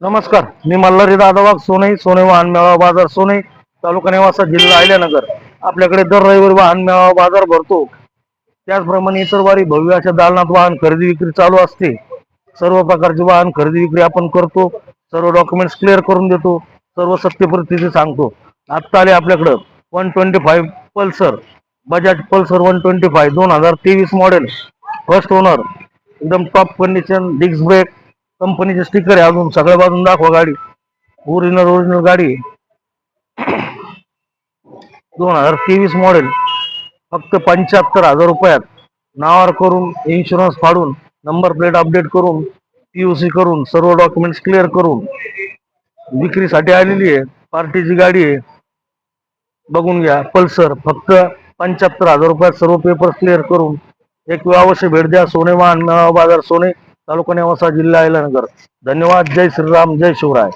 नमस्कार, मी मल्हारी दादा वाघ सोनई, सोने वाहन मेळावा बाजार सोनई, तालुका नेवासा, जिल्हा अहिल्यानगर. आपल्याकडे दर रविवारी वाहन मेळावा बाजार भरतो. त्याचप्रमाणे इतर वारी भव्य अशा दालनात वाहन खरेदी विक्री चालू असते. सर्व प्रकारचे वाहन खरेदी विक्री आपण करतो. सर्व डॉक्युमेंट्स क्लिअर करून देतो. सर्व सत्य परिस्थिती सांगतो. आत्ता आले आपल्याकडं 125 Pulsar, Bajaj Pulsar 125 2023 model, first owner, एकदम टॉप कंडिशन, डिस्क ब्रेक, कंपनीचे स्टिकर आहे. अजून सगळ्या बाजून दाखवा गाडी. ओरिजिनल गाडी 2023 मॉडेल, फक्त 75,000 रुपयात नावावर करून, इन्शुरन्स फाडून, नंबर प्लेट अपडेट करून, पीयूसी करून, सर्व डॉक्युमेंट्स क्लिअर करून विक्रीसाठी आलेली आहे. पार्टीची गाडी आहे, बघून घ्या. पल्सर फक्त 75,000 रुपयात सर्व पेपर क्लिअर करून एक वेळ अवश्य भेट द्या. सोने वाहन मेळावा बाजार सोने, तालुका नेवासा, जिल्हा अहिल्यानगर. धन्यवाद. जय श्रीराम, जय शिवराय.